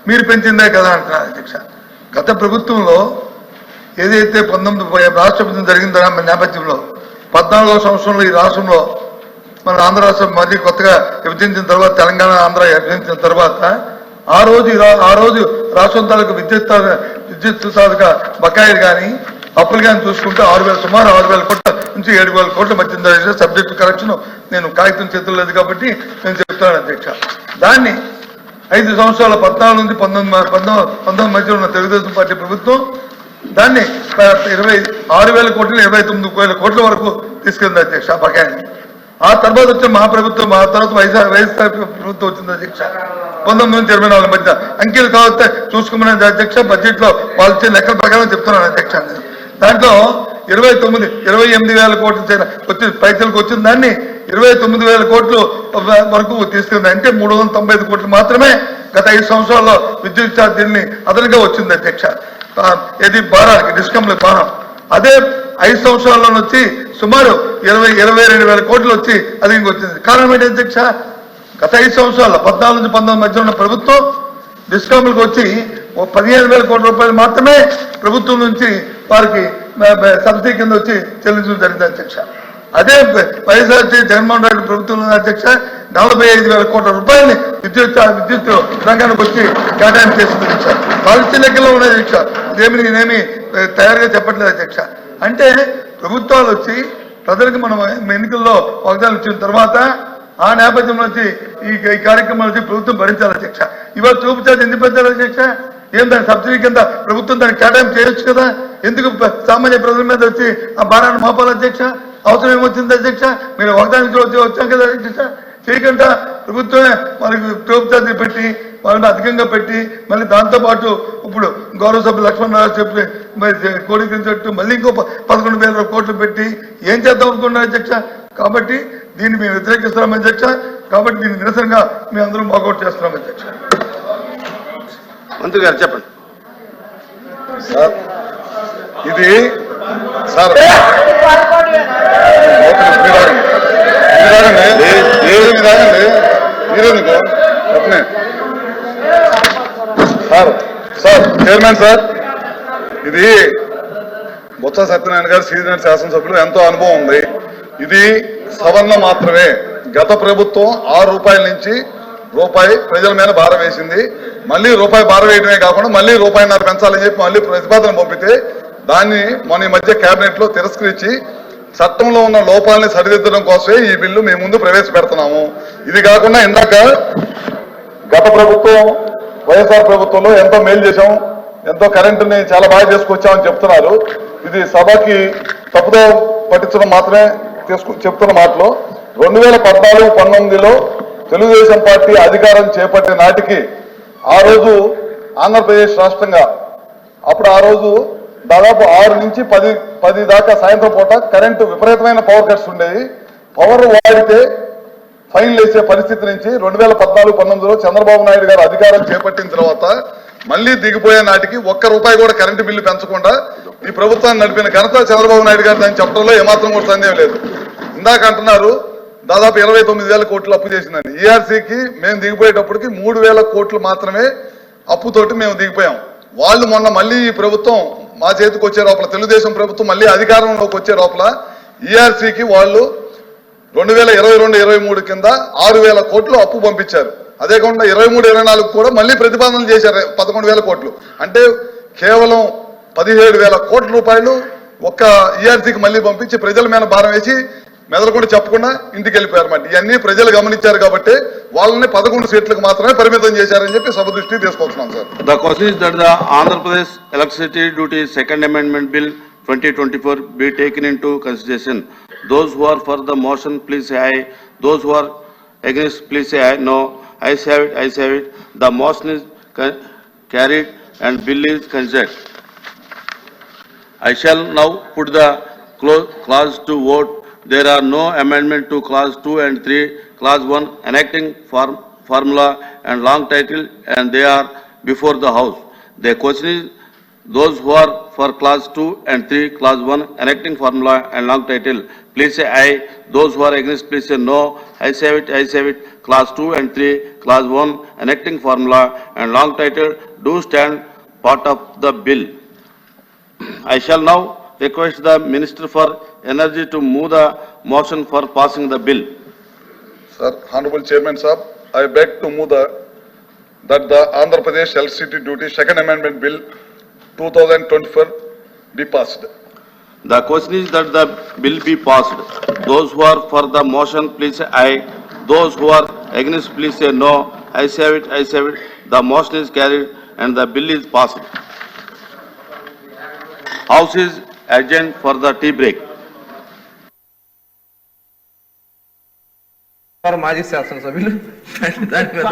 మీరు పెంచిందే కదా అంటున్నారు అధ్యక్ష. గత ప్రభుత్వంలో ఏదైతే 19 రాష్ట్రపతి జరిగిన నేపథ్యంలో 14వ సంవత్సరంలో ఈ రాష్ట్రంలో మన ఆంధ్ర రాష్ట్రం మళ్ళీ కొత్తగా విభజించిన తర్వాత తెలంగాణ ఆంధ్ర విభజించిన తర్వాత ఆ రోజు రాష్ట్రం తాలూకు విద్యుత్ తాలూకా బకాయిలు కానీ అప్పులు కానీ చూసుకుంటే సుమారు 6,000 కోట్ల నుంచి 7,000 కోట్ల మధ్య సబ్జెక్టు కరెక్షన్ నేను కాగితం చేతులు లేదు కాబట్టి నేను చెప్తాను అధ్యక్ష. దాన్ని 5 సంవత్సరాల 14 నుంచి 19 మధ్య ఉన్న తెలుగుదేశం పార్టీ ప్రభుత్వం దాన్ని 26,000 కోట్లు 29,000 కోట్ల వరకు తీసుకెళ్ళింది అధ్యక్ష బకాయిని. ఆ తర్వాత వచ్చిన మా ప్రభుత్వం ఆ తర్వాత వైఎస్ఆర్ ప్రభుత్వం వచ్చింది అధ్యక్ష. 19 నుంచి 24 మధ్య అంకెలు కావస్తే చూసుకోమని అధ్యక్ష. బడ్జెట్ లో వాళ్ళు ఇచ్చే లెక్కల ప్రకారం చెప్తున్నాను అధ్యక్ష. దాంట్లో 28,000 కోట్లు వచ్చి పైసలకు వచ్చిన దాన్ని 29,000 కోట్లు వరకు తీసుకుంది. అంటే 395 కోట్లు మాత్రమే గత 5 సంవత్సరాల్లో విద్యుత్ ఛార్జీల్ని అదనంగా వచ్చింది అధ్యక్ష. ఇది భారానికి డిస్కంల భారం. అదే 5 సంవత్సరాల్లో వచ్చి సుమారు 22,000 కోట్లు వచ్చి అది ఇంకొచ్చింది. కారణం ఏంటి అధ్యక్ష? గత 5 సంవత్సరాల్లో 14 నుంచి 19 మధ్య ఉన్న ప్రభుత్వం డిస్కౌంట్లకు వచ్చి 15,000 కోట్ల రూపాయలు మాత్రమే ప్రభుత్వం నుంచి వారికి సబ్సిడీ కింద వచ్చి చెల్లించడం జరిగింది అధ్యక్ష. అదే వైఎస్ఆర్ జగన్మోహన్ రెడ్డి ప్రభుత్వంలో అధ్యక్ష 45,000 కోట్ల రూపాయలని విద్యుత్ రంగానికి వచ్చి కేటాయింపు చేసింది అధ్యక్ష. పాలసీ లెక్కలో ఉన్నాయి అధ్యక్ష. ఇదేమి నేనేమి తయారుగా చెప్పట్లేదు అధ్యక్ష. అంటే ప్రభుత్వాలు వచ్చి ప్రజలకు మనం ఎన్నికల్లో వాగ్దానాలు ఇచ్చిన తర్వాత ఆ నేపథ్యంలో వచ్చి ఈ కార్యక్రమాలు వచ్చి ప్రభుత్వం భరించాలి అధ్యక్ష. ఇవాళ చూపు ఛార్జ్ ఎందుకు పెంచాలి అధ్యక్ష? ఏం దాని సబ్సిడీ కింద ప్రభుత్వం దాన్ని కేటాయింపు చేయొచ్చు కదా. ఎందుకు సామాన్య ప్రజల మీద వచ్చి ఆ భారాన్ని మోపాలి అధ్యక్ష? అవసరం ఏమొచ్చింది అధ్యక్ష? మీరు వాగ్దానం వచ్చాం కదా అధ్యక్ష. చేయకుండా ప్రభుత్వమే వాళ్ళకి చూపు ఛార్జీలు పెట్టి వాళ్ళని అధికంగా పెట్టి మళ్ళీ దాంతోపాటు ఇప్పుడు గౌరవ సభ్యులు లక్ష్మణరావు చెప్పి కోడికించట్టు మళ్ళీ ఇంకో 11,000 కోట్లు పెట్టి ఏం చేద్దాం అనుకున్నారు అధ్యక్ష. కాబట్టి దీన్ని మేము వ్యతిరేకిస్తున్నాం అధ్యక్ష. కాబట్టి దీన్ని నిరసనగా మేము అందరం వాకౌట్ చేస్తున్నాం అధ్యక్ష. మంత్రి గారు చెప్పండి సార్. ఇది సార్ సార్ చైర్మన్ సార్, ఇది బొత్స సత్యనారాయణ గారు సీనియర్ శాసనసభ్యులు ఎంతో అనుభవం ఉంది. ఇది సవరణ మాత్రమే. గత ప్రభుత్వం 6 రూపాయల నుంచి రూపాయి ప్రజల మీద భారం వేసింది. మళ్ళీ రూపాయి భారం వేయడమే కాకుండా మళ్ళీ రూపాయిన్నర పెంచాలని చెప్పి మళ్ళీ ప్రతిపాదన పంపితే దాన్ని మన మధ్య కేబినెట్ లో తిరస్కరించి చట్టంలో ఉన్న లోపాలని సరిదిద్దడం కోసమే ఈ బిల్లు మేము ముందు ప్రవేశపెడుతున్నాము. ఇది కాకుండా ఇందాక గత ప్రభుత్వం వైఎస్ఆర్ ప్రభుత్వంలో ఎంతో మేలు చేశాం, ఎంతో కరెంటుని చాలా బాగా చేసుకొచ్చామని చెప్తున్నారు. ఇది సభకి తప్పుదో పట్టించడం మాత్రమే చెప్తున్న మాటలు. 2014-19లో తెలుగుదేశం పార్టీ అధికారం చేపట్టే నాటికి ఆ రోజు ఆంధ్రప్రదేశ్ రాష్ట్రంగా అప్పుడు ఆ రోజు దాదాపు 6 నుంచి 10 దాకా సాయంత్రం పూట కరెంటు విపరీతమైన పవర్ కట్స్ ఉండేవి. పవర్ వాడితే ఫైన్లు వేసే పరిస్థితి నుంచి 2014-19లో చంద్రబాబు నాయుడు గారు అధికారం చేపట్టిన తర్వాత మళ్ళీ దిగిపోయే నాటికి ₹1 కూడా కరెంటు బిల్లు పెంచకుండా ఈ ప్రభుత్వాన్ని నడిపిన ఘనత చంద్రబాబు నాయుడు గారు దాన్ని చెప్పడంలో ఏమాత్రం కూడా సందేహం లేదు. ఇందాక అంటున్నారు దాదాపు 29,000 కోట్లు అప్పు చేసిందని. ఈఆర్సీకి మేము దిగిపోయేటప్పటికి 3,000 కోట్లు మాత్రమే అప్పుతోటి మేము దిగిపోయాం. వాళ్ళు మొన్న మళ్ళీ ఈ ప్రభుత్వం మా చేతికి వచ్చే లోపల తెలుగుదేశం ప్రభుత్వం మళ్ళీ అధికారంలోకి వచ్చే లోపల ఈఆర్సీకి వాళ్ళు 2022-23 కింద 6,000 కోట్లు అప్పు పంపించారు. అదే కాకుండా 23-24 కూడా మళ్ళీ ప్రతిపాదనలు చేశారు 11,000 కోట్లు. అంటే కేవలం 17,000 కోట్ల రూపాయలు ఒక్క ఈఆర్సీకి మళ్ళీ పంపించి ప్రజల మీద భారం వేసి మెదలకుండా చెప్పకుండా ఇంటికి వెళ్ళిపోయారు అన్నమాట. ఇవన్నీ ప్రజలు గమనించారు కాబట్టి వాళ్ళని 11 సీట్లకు మాత్రమే పరిమితం చేశారని చెప్పి సభ దృష్టికి తీసుకొస్తున్నాం sir. The question is that the Andhra Pradesh Electricity Duty Second Amendment Bill 2024 be taken into consideration. Those who are for the motion, please say aye. Those who are against, please say aye. No. Ayes have it. Ayes have it. The motion is carried and bill is considered. I shall now put the clause to vote. There are no amendment to clause 2 and 3. Clause 1 enacting formula and long title, and they are before the House. The question is, those who are for clause 2 and 3, clause 1, enacting formula and long title, please say aye. Those who are against, please say no. Ayes have it, ayes have it. Clause 2 and 3, clause 1, enacting formula and long title do stand part of the bill. I shall now request the Minister for Energy to move the motion for passing the bill. Sir, Honorable Chairman Sahab, I beg to move that the Andhra Pradesh Electricity Duty Second Amendment Bill 2024 be passed. The question is that the bill be passed. Those who are for the motion, please say aye. Those who are against, please say no. Ayes have it, ayes have it. The motion is carried and the bill is passed. House is adjourned for the tea break. మాజీ శాసనసభ్యులు దాని మీద